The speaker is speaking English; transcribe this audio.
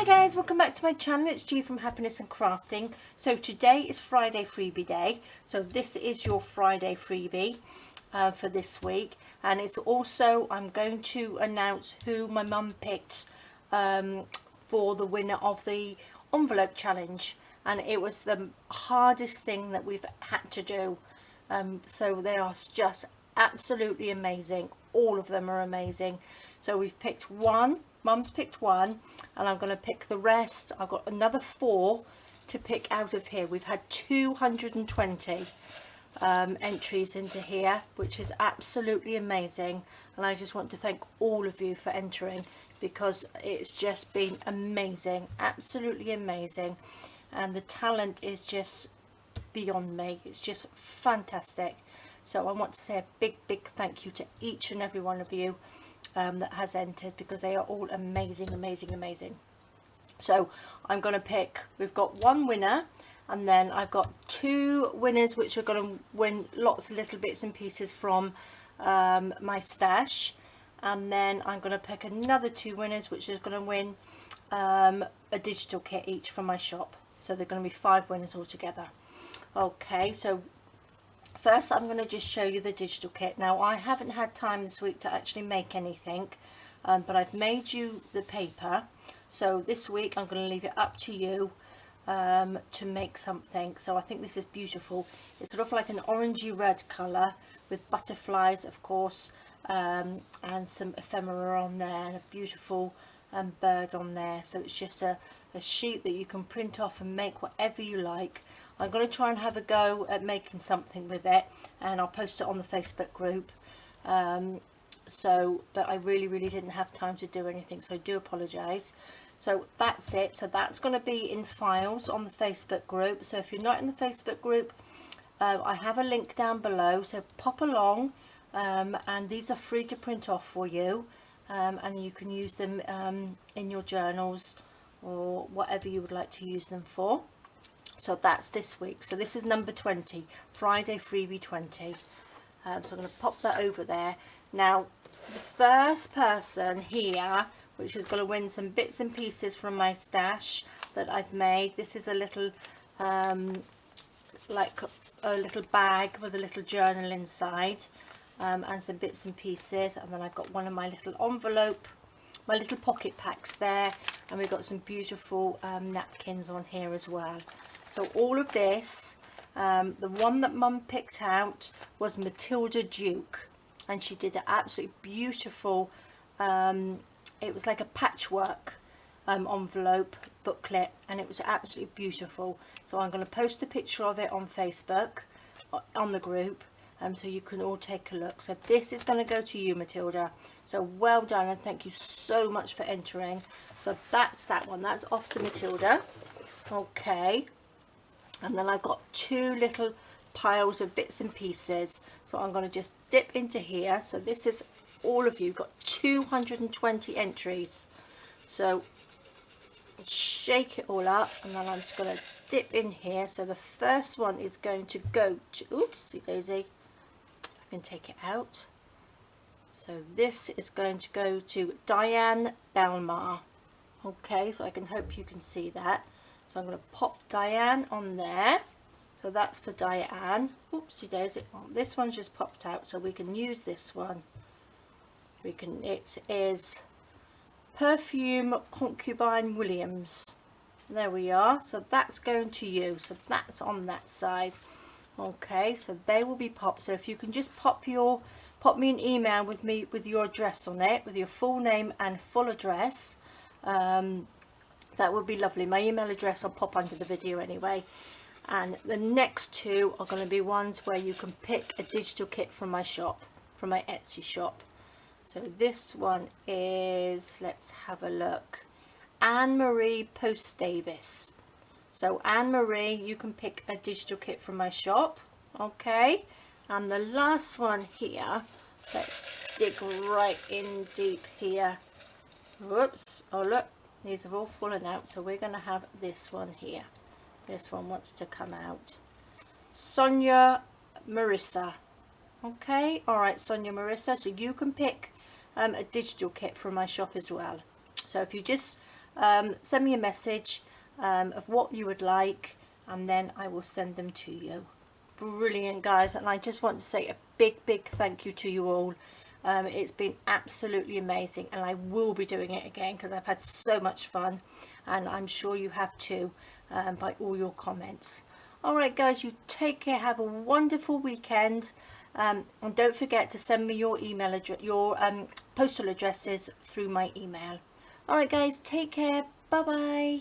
Hi guys, welcome back to my channel. It's G from Happiness and Crafting. So today is Friday Freebie Day. So this is your Friday freebie for this week. And it's also, I'm going to announce who my mum picked for the winner of the envelope challenge. And it was the hardest thing that we've had to do. So they are just absolutely amazing. All of them are amazing. So we've picked one. Mum's picked one, and I'm going to pick the rest. I've got another 4 to pick out of here. We've had 220 entries into here, which is absolutely amazing. And I just want to thank all of you for entering, because it's just been amazing, absolutely amazing. And the talent is just beyond me. It's just fantastic. So I want to say a big thank you to each and every one of you that has entered, because they are all amazing. So I'm going to pick, we've got one winner, and then I've got 2 winners which are going to win lots of little bits and pieces from my stash, and then I'm going to pick another 2 winners which is going to win a digital kit each from my shop. So they're going to be 5 winners altogether. Okay, so first I'm going to just show you the digital kit. Now I haven't had time this week to actually make anything, but I've made you the paper. So this week I'm going to leave it up to you to make something. So I think this is beautiful. It's sort of like an orangey red colour with butterflies, of course, and some ephemera on there, and a beautiful bird on there. So it's just a sheet that you can print off and make whatever you like. I'm going to try and have a go at making something with it, and I'll post it on the Facebook group. But I really didn't have time to do anything, so I do apologise. So that's it. So that's going to be in files on the Facebook group. So if you're not in the Facebook group, I have a link down below, so pop along, and these are free to print off for you, and you can use them in your journals or whatever you would like to use them for. So that's this week. So this is number 20, Friday Freebie 20. So I'm going to pop that over there. Now, the first person here, which is going to win some bits and pieces from my stash that I've made. This is a little, like a little bag with a little journal inside, and some bits and pieces. And then I've got one of my little envelope, my little pocket packs there. And we've got some beautiful napkins on here as well. So all of this, the one that Mum picked out was Matilda Duke, and she did an absolutely beautiful, it was like a patchwork envelope booklet, and it was absolutely beautiful. So I'm going to post a picture of it on Facebook, on the group, so you can all take a look. So this is going to go to you, Matilda. So well done, and thank you so much for entering. So that's that one. That's off to Matilda. Okay. And then I've got 2 little piles of bits and pieces. So I'm going to just dip into here. So this is all of you. Got 220 entries. So shake it all up, and then I'm just going to dip in here. So the first one is going to go to, oopsie daisy, I can take it out. So this is going to go to Diane Belmar. Okay, so I can hope you can see that. So I'm going to pop Diane on there. So that's for Diane. Oopsie daisy. Oh, this one just popped out, so we can use this one. It is Perfume Concubine Williams. There we are. So that's going to you. So that's on that side. Okay, so they will be popped. So if you can just pop me an email with your address on it, with your full name and full address. That would be lovely. My email address I'll pop under the video anyway. And the next 2 are going to be ones where you can pick a digital kit from my shop, from my Etsy shop. So this one is, let's have a look, Anne-Marie Post Davis. So Anne-Marie, you can pick a digital kit from my shop. Okay. And the last one here, let's dig right in deep here. Whoops. Oh look. These have all fallen out, so we're going to have this one here. This one wants to come out. Sonia Marissa. Okay, alright, Sonia Marissa. So you can pick a digital kit from my shop as well. So if you just send me a message of what you would like, and then I will send them to you. Brilliant, guys, and I just want to say a big thank you to you all. It's been absolutely amazing, and I will be doing it again because I've had so much fun, and I'm sure you have too, by all your comments. Alright guys, you take care, have a wonderful weekend, and don't forget to send me your email address, your postal addresses through my email. Alright guys, take care, bye bye.